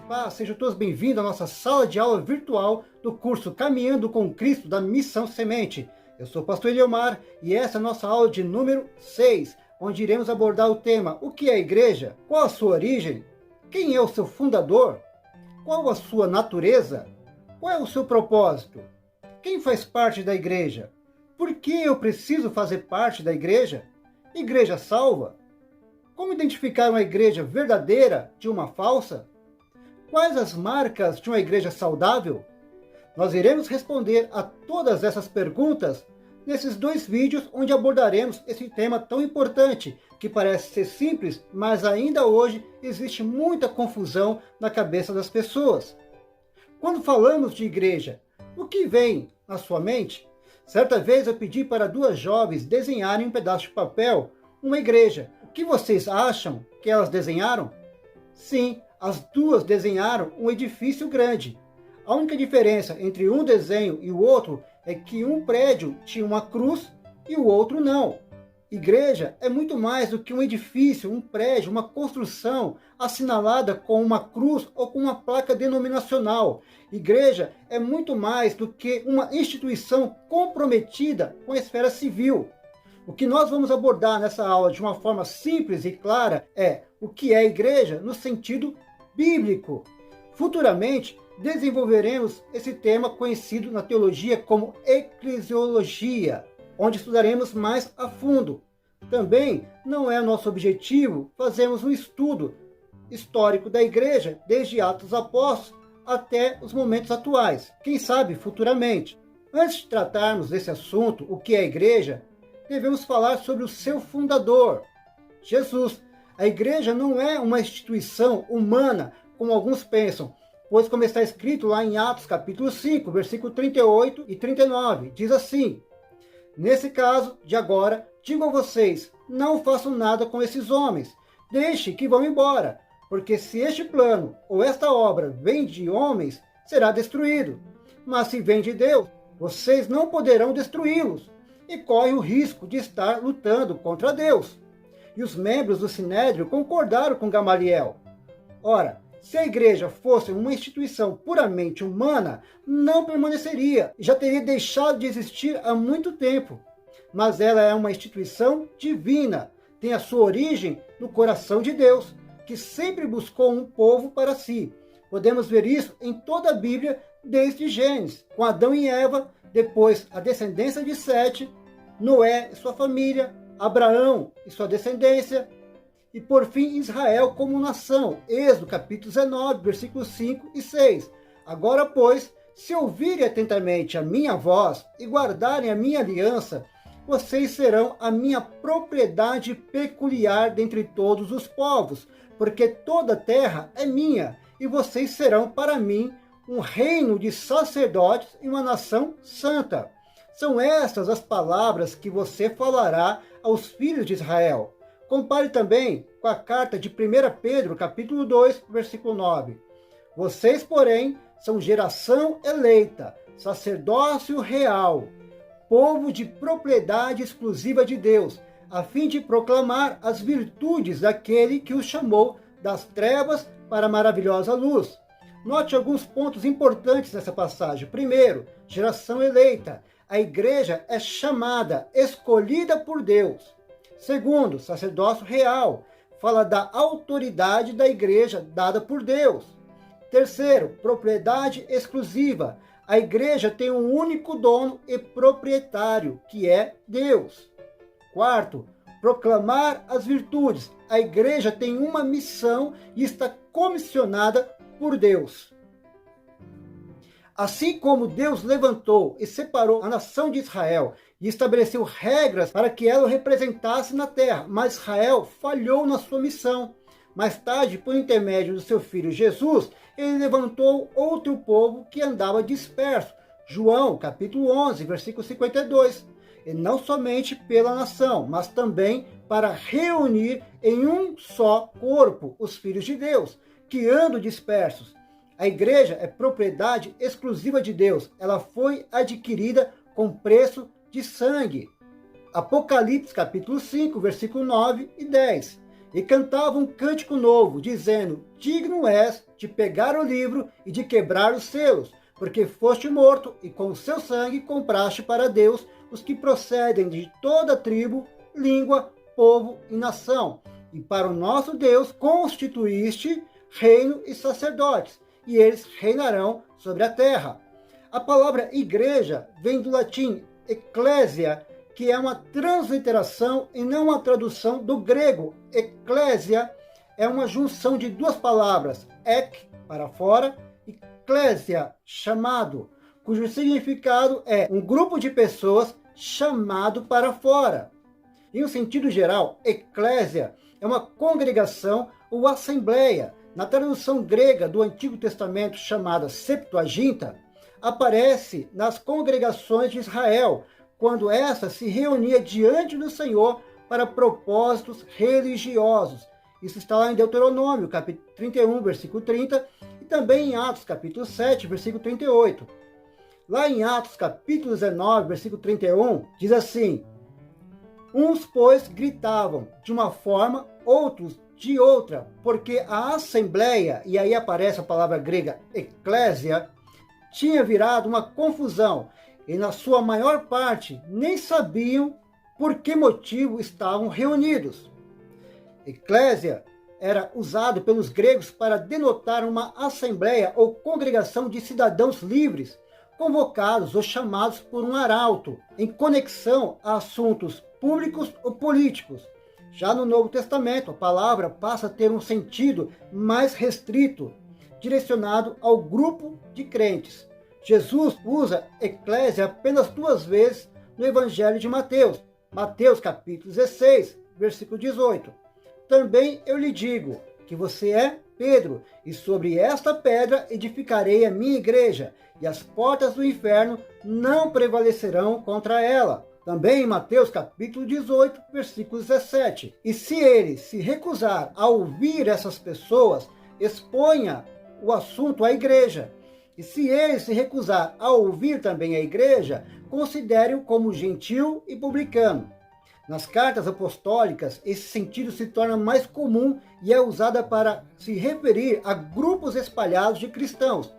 paz, sejam todos bem-vindos à nossa sala de aula virtual do curso Caminhando com Cristo da Missão Semente. Eu sou o pastor Eliomar e essa é a nossa aula de número 6, onde iremos abordar o tema: o que é a igreja? Qual a sua origem? Quem é o seu fundador? Qual a sua natureza? Qual é o seu propósito? Quem faz parte da igreja? Por que eu preciso fazer parte da igreja? Igreja salva? Como identificar uma igreja verdadeira de uma falsa? Quais as marcas de uma igreja saudável? Nós iremos responder a todas essas perguntas nesses dois vídeos onde abordaremos esse tema tão importante, que parece ser simples, mas ainda hoje existe muita confusão na cabeça das pessoas. Quando falamos de igreja, o que vem na sua mente? Certa vez eu pedi para duas jovens desenharem um pedaço de papel uma igreja. O que vocês acham que elas desenharam? Sim, as duas desenharam um edifício grande. A única diferença entre um desenho e o outro é que um prédio tinha uma cruz e o outro não. Igreja é muito mais do que um edifício, um prédio, uma construção assinalada com uma cruz ou com uma placa denominacional. Igreja é muito mais do que uma instituição comprometida com a esfera civil. O que nós vamos abordar nessa aula de uma forma simples e clara é o que é igreja no sentido bíblico. Futuramente, desenvolveremos esse tema conhecido na teologia como eclesiologia, onde estudaremos mais a fundo. Também não é nosso objetivo fazermos um estudo histórico da igreja, desde Atos dos Apóstolos até os momentos atuais, quem sabe futuramente. Antes de tratarmos desse assunto, o que é a igreja, devemos falar sobre o seu fundador, Jesus. A igreja não é uma instituição humana, como alguns pensam, pois como está escrito lá em Atos capítulo 5, versículo 38 e 39, diz assim: nesse caso, de agora, digo a vocês, não façam nada com esses homens, deixe que vão embora, porque se este plano ou esta obra vem de homens, será destruído. Mas se vem de Deus, vocês não poderão destruí-los, e corre o risco de estar lutando contra Deus. E os membros do Sinédrio concordaram com Gamaliel. Ora, se a igreja fosse uma instituição puramente humana, não permaneceria, já teria deixado de existir há muito tempo. Mas ela é uma instituição divina, tem a sua origem no coração de Deus, que sempre buscou um povo para si. Podemos ver isso em toda a Bíblia, desde Gênesis, com Adão e Eva, depois a descendência de Sete, Noé e sua família, Abraão e sua descendência, e por fim Israel como nação. Êxodo capítulo 19, versículos 5 e 6. Agora, pois, se ouvirem atentamente a minha voz e guardarem a minha aliança, vocês serão a minha propriedade peculiar dentre todos os povos, porque toda a terra é minha, e vocês serão para mim um reino de sacerdotes e uma nação santa. São estas as palavras que você falará aos filhos de Israel. Compare também com a carta de 1 Pedro, capítulo 2, versículo 9. Vocês, porém, são geração eleita, sacerdócio real, povo de propriedade exclusiva de Deus, a fim de proclamar as virtudes daquele que os chamou das trevas para a maravilhosa luz. Note alguns pontos importantes nessa passagem. Primeiro, geração eleita. A igreja é chamada, escolhida por Deus. Segundo, sacerdócio real. Fala da autoridade da igreja dada por Deus. Terceiro, propriedade exclusiva. A igreja tem um único dono e proprietário, que é Deus. Quarto, proclamar as virtudes. A igreja tem uma missão e está comissionada por Deus. Assim como Deus levantou e separou a nação de Israel e estabeleceu regras para que ela o representasse na terra, mas Israel falhou na sua missão. Mais tarde, por intermédio do seu filho Jesus, ele levantou outro povo que andava disperso. João, capítulo 11, versículo 52. E não somente pela nação, mas também para reunir em um só corpo os filhos de Deus, que andam dispersos. A igreja é propriedade exclusiva de Deus. Ela foi adquirida com preço de sangue. Apocalipse capítulo 5, versículo 9 e 10. e cantavam um cântico novo, dizendo: digno és de pegar o livro e de quebrar os selos, porque foste morto e com o seu sangue compraste para Deus os que procedem de toda tribo, língua, povo e nação. E para o nosso Deus constituíste reino e sacerdotes, e eles reinarão sobre a terra. A palavra igreja vem do latim ecclesia, que é uma transliteração e não uma tradução do grego. Ecclesia é uma junção de duas palavras, ek, para fora, e ecclesia, chamado, cujo significado é um grupo de pessoas chamado para fora. Em um sentido geral, eclésia é uma congregação ou assembleia. Na tradução grega do Antigo Testamento, chamada Septuaginta, aparece nas congregações de Israel, quando essa se reunia diante do Senhor para propósitos religiosos. Isso está lá em Deuteronômio, capítulo 31, versículo 30, e também em Atos, capítulo 7, versículo 38. Lá em Atos, capítulo 19, versículo 31, diz assim: uns, pois, gritavam de uma forma, outros de outra, porque a assembleia, e aí aparece a palavra grega eclésia, tinha virado uma confusão, e na sua maior parte nem sabiam por que motivo estavam reunidos. Eclésia era usado pelos gregos para denotar uma assembleia ou congregação de cidadãos livres, convocados ou chamados por um arauto, em conexão a assuntos públicos ou políticos. Já no Novo Testamento, a palavra passa a ter um sentido mais restrito, direcionado ao grupo de crentes. Jesus usa eclésia apenas 2 vezes no Evangelho de Mateus. Mateus capítulo 16, versículo 18. Também eu lhe digo que você é Pedro, e sobre esta pedra edificarei a minha igreja, e as portas do inferno não prevalecerão contra ela. Também em Mateus capítulo 18, versículo 17. E se ele se recusar a ouvir essas pessoas, exponha o assunto à igreja. E se ele se recusar a ouvir também a igreja, considere-o como gentil e publicano. Nas cartas apostólicas, esse sentido se torna mais comum e é usado para se referir a grupos espalhados de cristãos.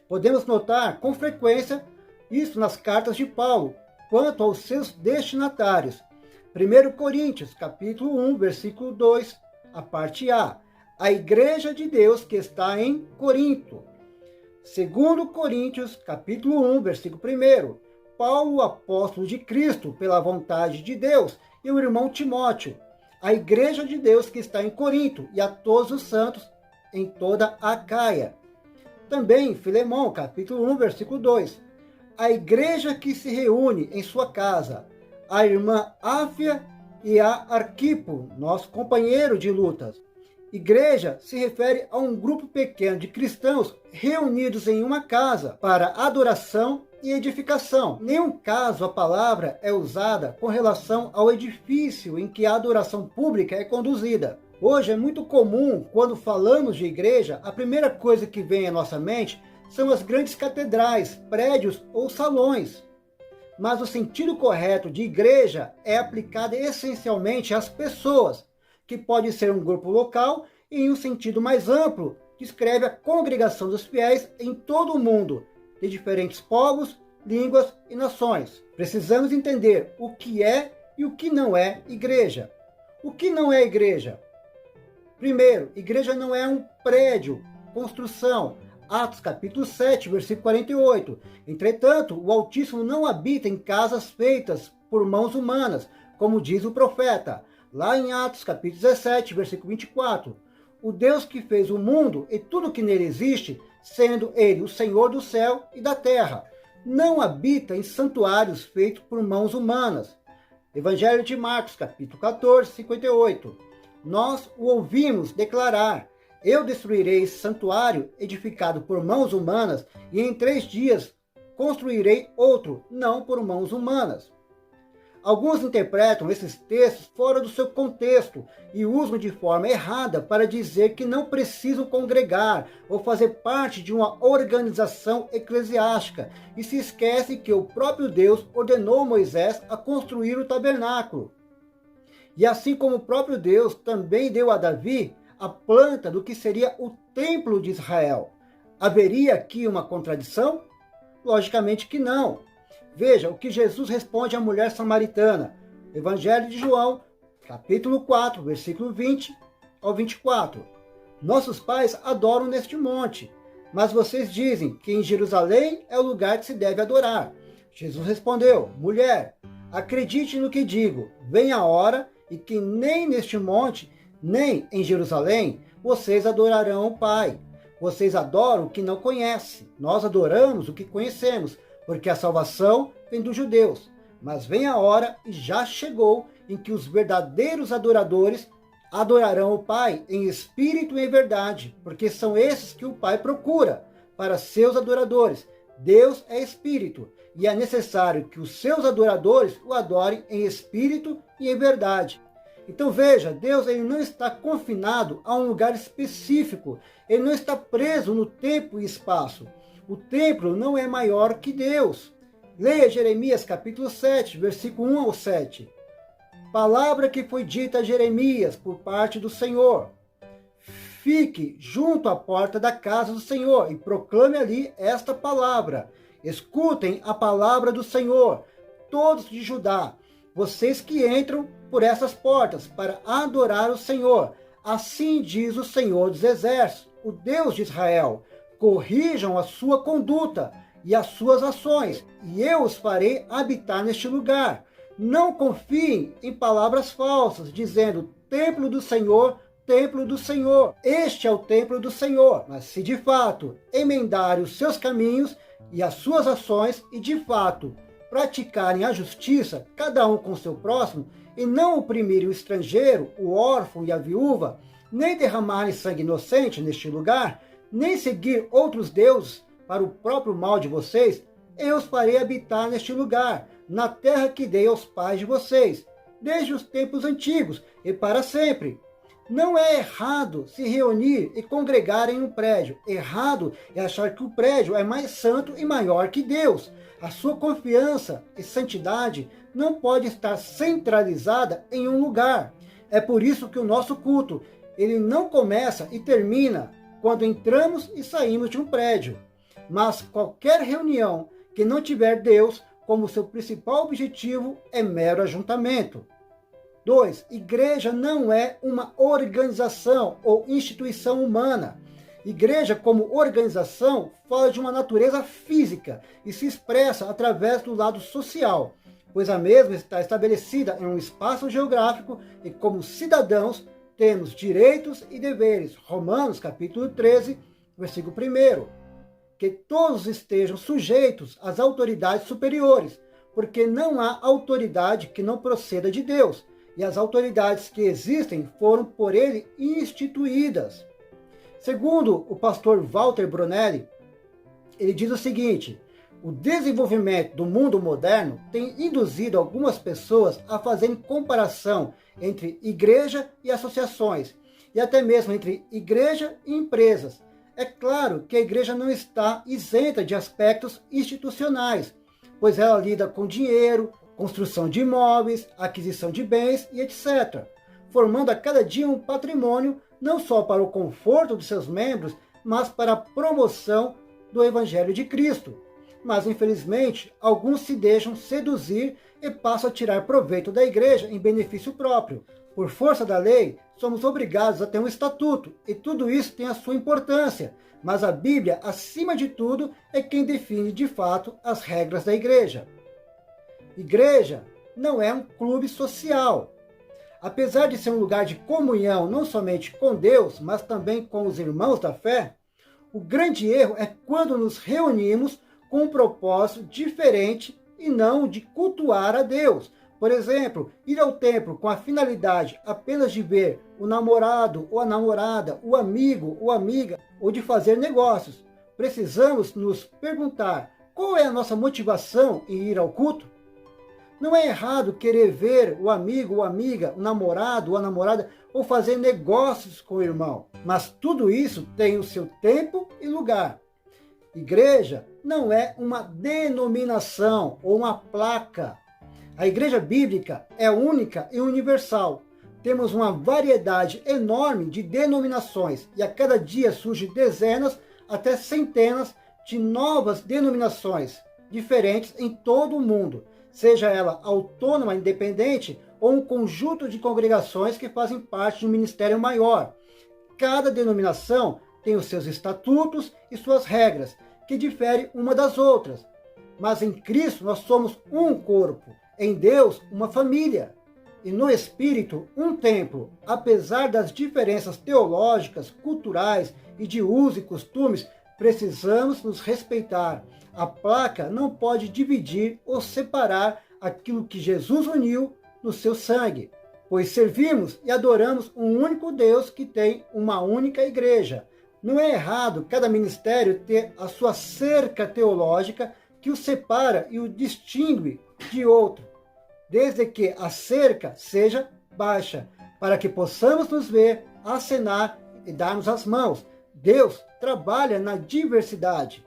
Podemos notar com frequência isso nas cartas de Paulo, quanto aos seus destinatários. 1 Coríntios, capítulo 1, versículo 2, a parte A. A igreja de Deus que está em Corinto. 2 Coríntios, capítulo 1, versículo 1. Paulo, apóstolo de Cristo, pela vontade de Deus, e o irmão Timóteo. A igreja de Deus que está em Corinto, e a todos os santos em toda a Acaia. Também Filemão, capítulo 1, versículo 2. A igreja que se reúne em sua casa, a irmã Áfia e a Arquipo, nosso companheiro de lutas. Igreja se refere a um grupo pequeno de cristãos reunidos em uma casa para adoração e edificação. Em nenhum caso a palavra é usada com relação ao edifício em que a adoração pública é conduzida. Hoje é muito comum, quando falamos de igreja, a primeira coisa que vem à nossa mente são as grandes catedrais, prédios ou salões. Mas o sentido correto de igreja é aplicado essencialmente às pessoas, que pode ser um grupo local e, em um sentido mais amplo, descreve a congregação dos fiéis em todo o mundo, de diferentes povos, línguas e nações. Precisamos entender o que é e o que não é igreja. O que não é igreja? Primeiro, igreja não é um prédio, construção. Atos capítulo 7, versículo 48. Entretanto, o Altíssimo não habita em casas feitas por mãos humanas, como diz o profeta. Lá em Atos capítulo 17, versículo 24. O Deus que fez o mundo e tudo que nele existe, sendo ele o Senhor do céu e da terra, não habita em santuários feitos por mãos humanas. Evangelho de Marcos capítulo 14, 58. Nós o ouvimos declarar: eu destruirei esse santuário edificado por mãos humanas, e em 3 dias construirei outro, não por mãos humanas. Alguns interpretam esses textos fora do seu contexto e usam de forma errada para dizer que não precisam congregar ou fazer parte de uma organização eclesiástica, e se esquece que o próprio Deus ordenou Moisés a construir o tabernáculo. E assim como o próprio Deus também deu a Davi a planta do que seria o templo de Israel. Haveria aqui uma contradição? Logicamente que não. Veja o que Jesus responde à mulher samaritana. Evangelho de João, capítulo 4, versículo 20 ao 24. Nossos pais adoram neste monte, mas vocês dizem que em Jerusalém é o lugar que se deve adorar. Jesus respondeu: mulher, acredite no que digo, vem a hora e que nem neste monte, nem em Jerusalém, vocês adorarão o Pai. Vocês adoram o que não conhecem. Nós adoramos o que conhecemos, porque a salvação vem dos judeus. Mas vem a hora, e já chegou, em que os verdadeiros adoradores adorarão o Pai em espírito e em verdade, porque são esses que o Pai procura para seus adoradores. Deus é espírito, e é necessário que os seus adoradores o adorem em espírito e em verdade. Então veja, Deus ele não está confinado a um lugar específico, ele não está preso no tempo e espaço. O templo não é maior que Deus. Leia Jeremias capítulo 7, versículo 1 ao 7. Palavra que foi dita a Jeremias por parte do Senhor. Fique junto à porta da casa do Senhor e proclame ali esta palavra. Escutem a palavra do Senhor, todos de Judá, vocês que entram por essas portas para adorar o Senhor. Assim diz o Senhor dos Exércitos, o Deus de Israel. Corrijam a sua conduta e as suas ações, e eu os farei habitar neste lugar. Não confiem em palavras falsas, dizendo, templo do Senhor, templo do Senhor. Este é o templo do Senhor. Mas se de fato emendarem os seus caminhos e as suas ações, e de fato praticarem a justiça, cada um com seu próximo, e não oprimirem o estrangeiro, o órfão e a viúva, nem derramarem sangue inocente neste lugar, nem seguir outros deuses para o próprio mal de vocês, eu os farei habitar neste lugar, na terra que dei aos pais de vocês, desde os tempos antigos e para sempre. Não é errado se reunir e congregar em um prédio. Errado é achar que o prédio é mais santo e maior que Deus. A sua confiança e santidade não pode estar centralizada em um lugar. É por isso que o nosso culto, ele não começa e termina quando entramos e saímos de um prédio. Mas qualquer reunião que não tiver Deus como seu principal objetivo é mero ajuntamento. 2. Igreja não é uma organização ou instituição humana. Igreja, como organização, fala de uma natureza física e se expressa através do lado social, pois a mesma está estabelecida em um espaço geográfico e, como cidadãos, temos direitos e deveres. Romanos, capítulo 13, versículo 1. Que todos estejam sujeitos às autoridades superiores, porque não há autoridade que não proceda de Deus, e as autoridades que existem foram por ele instituídas. Segundo o pastor Walter Brunelli, ele diz o seguinte: o desenvolvimento do mundo moderno tem induzido algumas pessoas a fazerem comparação entre igreja e associações, e até mesmo entre igreja e empresas. É claro que a igreja não está isenta de aspectos institucionais, pois ela lida com dinheiro, construção de imóveis, aquisição de bens e etc., formando a cada dia um patrimônio não só para o conforto dos seus membros, mas para a promoção do Evangelho de Cristo. Mas, infelizmente, alguns se deixam seduzir e passam a tirar proveito da igreja em benefício próprio. Por força da lei, somos obrigados a ter um estatuto, e tudo isso tem a sua importância, mas a Bíblia, acima de tudo, é quem define de fato as regras da igreja. Igreja não é um clube social. Apesar de ser um lugar de comunhão não somente com Deus, mas também com os irmãos da fé, o grande erro é quando nos reunimos com um propósito diferente e não de cultuar a Deus. Por exemplo, ir ao templo com a finalidade apenas de ver o namorado ou a namorada, o amigo ou amiga, ou de fazer negócios. Precisamos nos perguntar qual é a nossa motivação em ir ao culto? Não é errado querer ver o amigo ou amiga, o namorado ou a namorada, ou fazer negócios com o irmão. Mas tudo isso tem o seu tempo e lugar. Igreja não é uma denominação ou uma placa. A igreja bíblica é única e universal. Temos uma variedade enorme de denominações e a cada dia surgem dezenas até centenas de novas denominações diferentes em todo o mundo, seja ela autônoma, independente ou um conjunto de congregações que fazem parte de um ministério maior. Cada denominação tem os seus estatutos e suas regras, que diferem uma das outras. Mas em Cristo nós somos um corpo, em Deus uma família, e no Espírito um templo. Apesar das diferenças teológicas, culturais e de uso e costumes, precisamos nos respeitar. A placa não pode dividir ou separar aquilo que Jesus uniu no seu sangue, pois servimos e adoramos um único Deus que tem uma única igreja. Não é errado cada ministério ter a sua cerca teológica que o separa e o distingue de outro, desde que a cerca seja baixa, para que possamos nos ver, acenar e darmos as mãos. Deus trabalha na diversidade.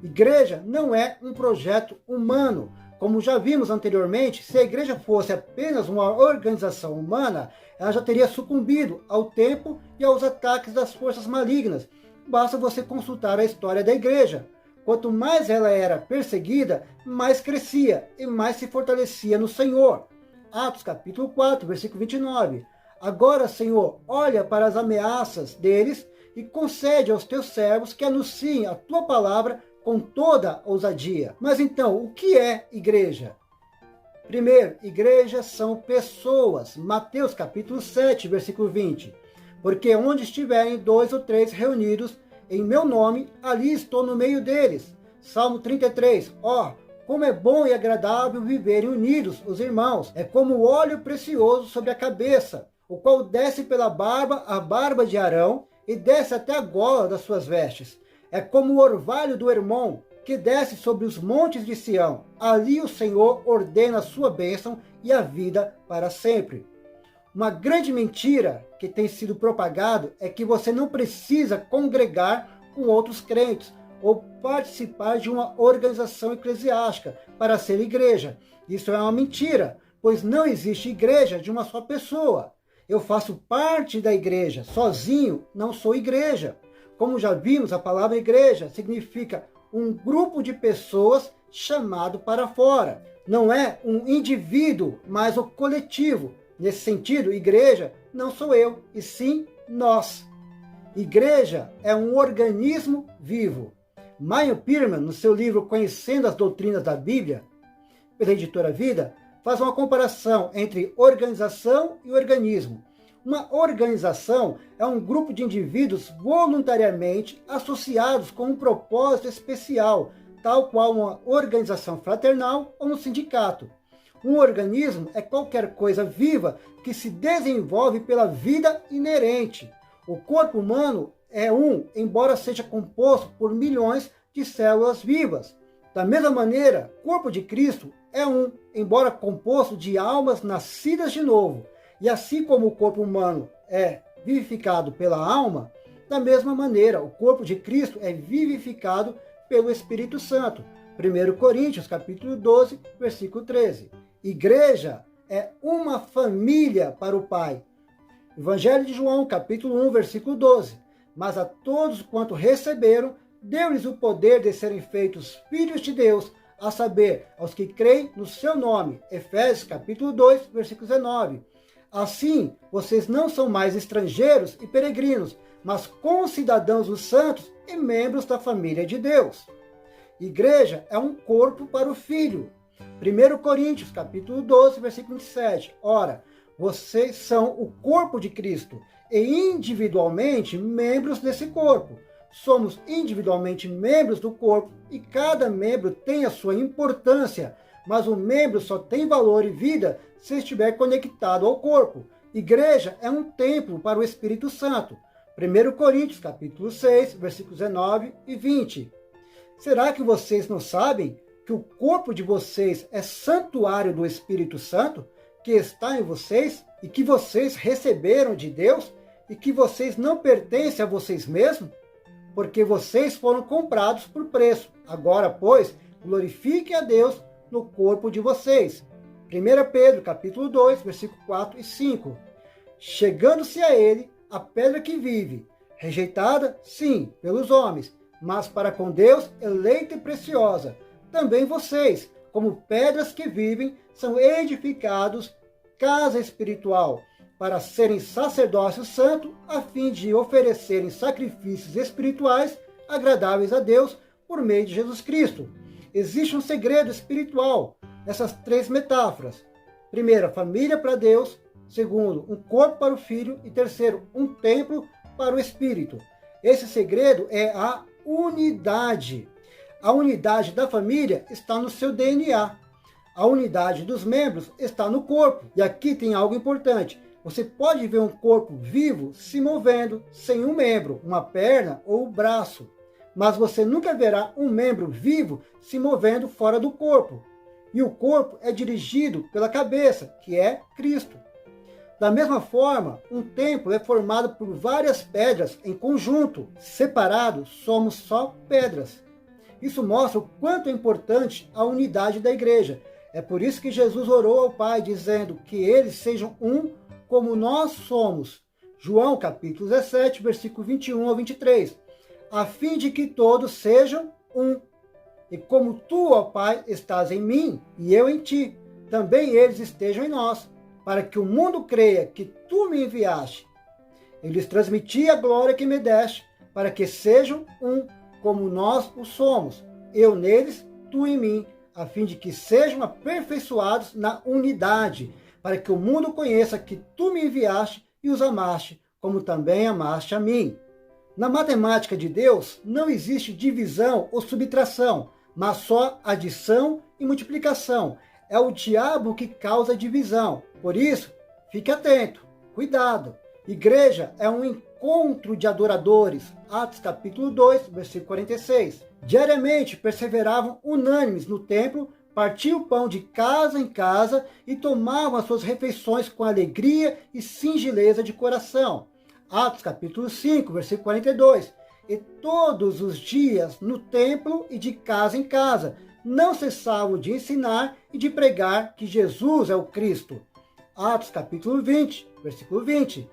Igreja não é um projeto humano. Como já vimos anteriormente, se a igreja fosse apenas uma organização humana, ela já teria sucumbido ao tempo e aos ataques das forças malignas. Basta você consultar a história da igreja. Quanto mais ela era perseguida, mais crescia e mais se fortalecia no Senhor. Atos capítulo 4, versículo 29. Agora, Senhor, olha para as ameaças deles e concede aos teus servos que anunciem a tua palavra com toda ousadia. Mas então, o que é igreja? Primeiro, igreja são pessoas. Mateus capítulo 7, versículo 20. Porque onde estiverem 2 ou 3 reunidos em meu nome, ali estou no meio deles. Salmo 33. Como é bom e agradável viverem unidos os irmãos. É como o óleo precioso sobre a cabeça, o qual desce pela barba, a barba de Arão, e desce até a gola das suas vestes. É como o orvalho do Hermon, que desce sobre os montes de Sião. Ali o Senhor ordena a sua bênção e a vida para sempre. Uma grande mentira que tem sido propagado é que você não precisa congregar com outros crentes ou participar de uma organização eclesiástica para ser igreja. Isso é uma mentira, pois não existe igreja de uma só pessoa. Eu faço parte da igreja, sozinho não sou igreja. Como já vimos, a palavra igreja significa um grupo de pessoas chamado para fora. Não é um indivíduo, mas o coletivo. Nesse sentido, igreja não sou eu, e sim nós. Igreja é um organismo vivo. Meyer Pearman, no seu livro Conhecendo as Doutrinas da Bíblia, pela editora Vida, faz uma comparação entre organização e organismo. Uma organização é um grupo de indivíduos voluntariamente associados com um propósito especial, tal qual uma organização fraternal ou um sindicato. Um organismo é qualquer coisa viva que se desenvolve pela vida inerente. O corpo humano é embora seja composto por milhões de células vivas. Da mesma maneira, o corpo de Cristo é embora composto de almas nascidas de novo. E assim como o corpo humano é vivificado pela alma, da mesma maneira, o corpo de Cristo é vivificado pelo Espírito Santo. 1 Coríntios, capítulo 12, versículo 13. Igreja é uma família para o Pai. Evangelho de João, capítulo 1, versículo 12. Mas a todos quanto receberam, deu-lhes o poder de serem feitos filhos de Deus, a saber, aos que creem no seu nome. Efésios, capítulo 2, versículo 19. Assim, vocês não são mais estrangeiros e peregrinos, mas concidadãos dos santos e membros da família de Deus. Igreja é um corpo para o Filho. 1 Coríntios, capítulo 12, versículo 27. Ora, vocês são o corpo de Cristo e individualmente membros desse corpo. Somos individualmente membros do corpo e cada membro tem a sua importância, mas o membro só tem valor e vida se estiver conectado ao corpo. Igreja é um templo para o Espírito Santo. 1 Coríntios, capítulo 6, versículos 19 e 20. Será que vocês não sabem que o corpo de vocês é santuário do Espírito Santo, que está em vocês e que vocês receberam de Deus e que vocês não pertencem a vocês mesmos? Porque vocês foram comprados por preço. Agora, pois, glorifiquem a Deus no corpo de vocês. 1 Pedro, capítulo 2, versículo 4 e 5. Chegando-se a ele a pedra que vive, rejeitada, sim, pelos homens, mas para com Deus eleita e preciosa. Também vocês, como pedras que vivem, são edificados casa espiritual, para serem sacerdócio santo, a fim de oferecerem sacrifícios espirituais agradáveis a Deus por meio de Jesus Cristo. Existe um segredo espiritual nessas três metáforas. Primeiro, a família para Deus. Segundo, um corpo para o Filho. E terceiro, um templo para o Espírito. Esse segredo é a unidade. A unidade da família está no seu DNA. A unidade dos membros está no corpo. E aqui tem algo importante. Você pode ver um corpo vivo se movendo sem um membro, uma perna ou um braço. Mas você nunca verá um membro vivo se movendo fora do corpo. E o corpo é dirigido pela cabeça, que é Cristo. Da mesma forma, um templo é formado por várias pedras em conjunto. Separados, somos só pedras. Isso mostra o quanto é importante a unidade da igreja. É por isso que Jesus orou ao Pai, dizendo que eles sejam um como nós somos. João capítulo 17, versículo 21 ao 23. A fim de que todos sejam um. E como tu, ó Pai, estás em mim e eu em ti, também eles estejam em nós, para que o mundo creia que tu me enviaste. Eu lhes transmiti a glória que me deste, para que sejam um, como nós o somos, eu neles, tu em mim, a fim de que sejam aperfeiçoados na unidade, para que o mundo conheça que tu me enviaste e os amaste, como também amaste a mim. Na matemática de Deus, não existe divisão ou subtração, mas só adição e multiplicação. É o diabo que causa divisão. Por isso, fique atento, cuidado. Igreja é um encontro de adoradores. Atos capítulo 2, versículo 46. Diariamente perseveravam unânimes no templo, partiam o pão de casa em casa e tomavam as suas refeições com alegria e singeleza de coração. Atos capítulo 5, versículo 42. E todos os dias no templo e de casa em casa, não cessavam de ensinar e de pregar que Jesus é o Cristo. Atos capítulo 20, versículo 20.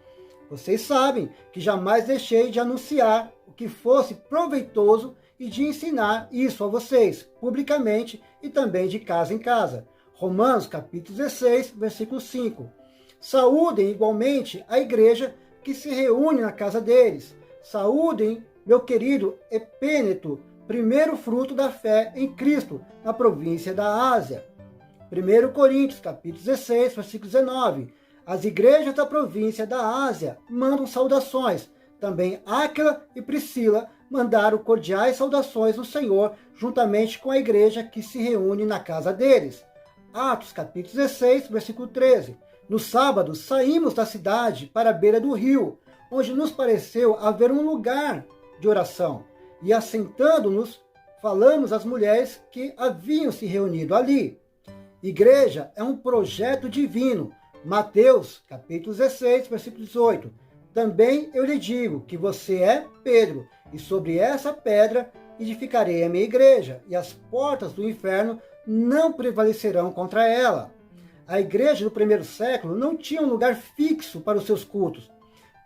Vocês sabem que jamais deixei de anunciar o que fosse proveitoso e de ensinar isso a vocês, publicamente e também de casa em casa. Romanos capítulo 16, versículo 5. Saúdem igualmente a igreja que se reúne na casa deles. Saúdem meu querido Epêneto, primeiro fruto da fé em Cristo, na província da Ásia. 1 Coríntios, capítulo 16, versículo 19. As igrejas da província da Ásia mandam saudações. Também Áquila e Priscila mandaram cordiais saudações no Senhor, juntamente com a igreja que se reúne na casa deles. Atos, capítulo 16, versículo 13. No sábado, saímos da cidade para a beira do rio, onde nos pareceu haver um lugar de oração. E assentando-nos, falamos às mulheres que haviam se reunido ali. Igreja é um projeto divino. Mateus, capítulo 16, versículo 18. Também eu lhe digo que você é Pedro, e sobre essa pedra edificarei a minha igreja, e as portas do inferno não prevalecerão contra ela. A igreja do primeiro século não tinha um lugar fixo para os seus cultos.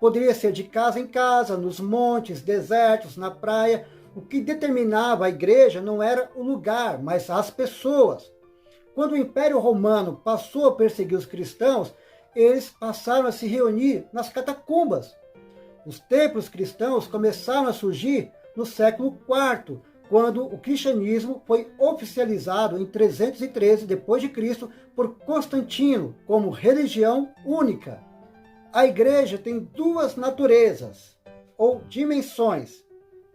Poderia ser de casa em casa, nos montes, desertos, na praia. O que determinava a igreja não era o lugar, mas as pessoas. Quando o Império Romano passou a perseguir os cristãos, eles passaram a se reunir nas catacumbas. Os templos cristãos começaram a surgir no século IV, quando o cristianismo foi oficializado em 313 d.C. por Constantino como religião única. A igreja tem duas naturezas, ou dimensões,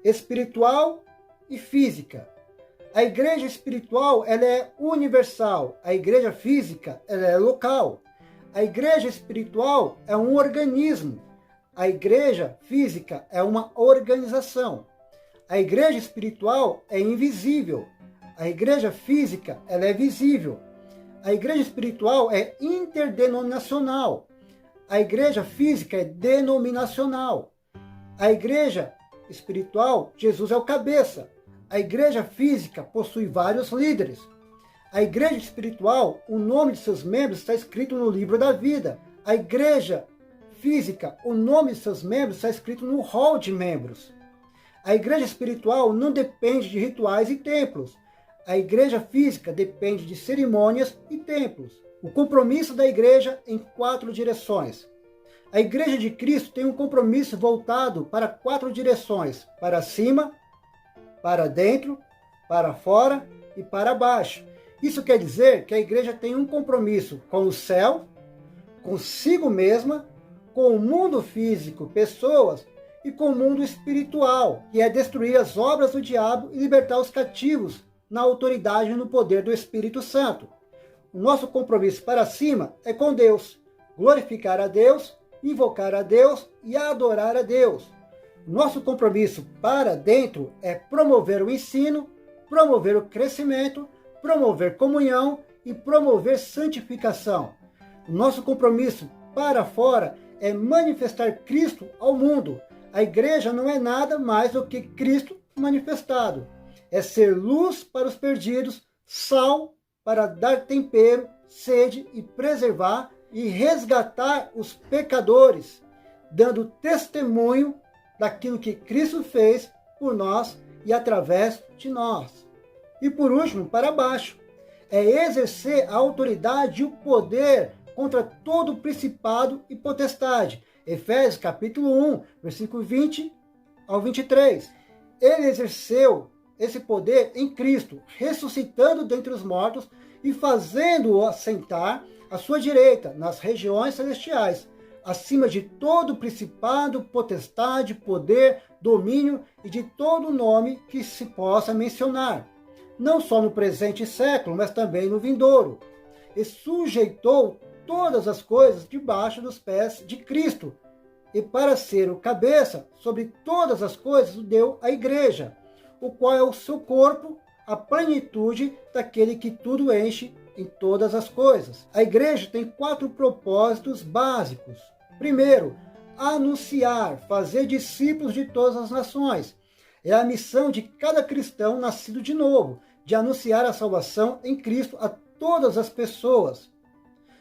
espiritual e física. A igreja espiritual ela é universal, a igreja física ela é local. A igreja espiritual é um organismo, a igreja física é uma organização. A igreja espiritual é invisível, a igreja física ela é visível. A igreja espiritual é interdenominacional, a igreja física é denominacional. A igreja espiritual, Jesus é o cabeça. A igreja física possui vários líderes. A igreja espiritual, o nome de seus membros está escrito no livro da vida. A igreja física, o nome de seus membros está escrito no rol de membros. A igreja espiritual não depende de rituais e templos. A igreja física depende de cerimônias e templos. O compromisso da igreja em 4 direções. A igreja de Cristo tem um compromisso voltado para 4 direções: para cima, para dentro, para fora e para baixo. Isso quer dizer que a igreja tem um compromisso com o céu, consigo mesma, com o mundo físico, pessoas, e com o mundo espiritual, que é destruir as obras do diabo e libertar os cativos na autoridade e no poder do Espírito Santo. O nosso compromisso para cima é com Deus, glorificar a Deus, invocar a Deus e adorar a Deus. O nosso compromisso para dentro é promover o ensino, promover o crescimento, promover comunhão e promover santificação. O nosso compromisso para fora é manifestar Cristo ao mundo. A igreja não é nada mais do que Cristo manifestado. É ser luz para os perdidos, sal para dar tempero, sede e preservar e resgatar os pecadores, dando testemunho daquilo que Cristo fez por nós e através de nós. E por último, para baixo, é exercer a autoridade e o poder contra todo principado e potestade. Efésios capítulo 1, versículo 20 ao 23. Ele exerceu esse poder em Cristo, ressuscitando dentre os mortos e fazendo-o assentar à sua direita, nas regiões celestiais, acima de todo principado, potestade, poder, domínio e de todo nome que se possa mencionar, não só no presente século, mas também no vindouro. E sujeitou todas as coisas debaixo dos pés de Cristo, e para ser o cabeça sobre todas as coisas deu à igreja, o qual é o seu corpo, a plenitude daquele que tudo enche em todas as coisas. A igreja tem 4 propósitos básicos. Primeiro, anunciar, fazer discípulos de todas as nações. É a missão de cada cristão nascido de novo, de anunciar a salvação em Cristo a todas as pessoas.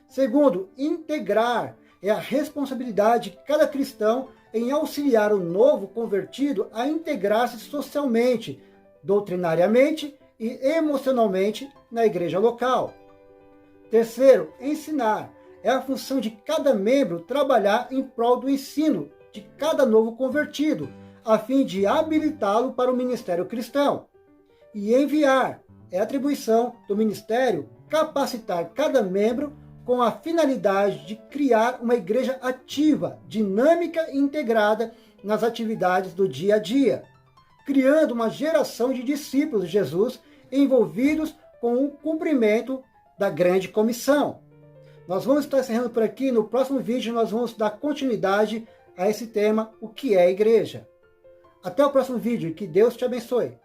Segundo, integrar. É a responsabilidade de cada cristão em auxiliar o novo convertido a integrar-se socialmente, doutrinariamente e emocionalmente na igreja local. Terceiro, ensinar. É a função de cada membro trabalhar em prol do ensino de cada novo convertido, a fim de habilitá-lo para o ministério cristão. E enviar. É a atribuição do ministério capacitar cada membro com a finalidade de criar uma igreja ativa, dinâmica e integrada nas atividades do dia a dia, criando uma geração de discípulos de Jesus envolvidos com o cumprimento da grande comissão. Nós vamos estar encerrando por aqui. No próximo vídeo nós vamos dar continuidade a esse tema, o que é a igreja. Até o próximo vídeo e que Deus te abençoe.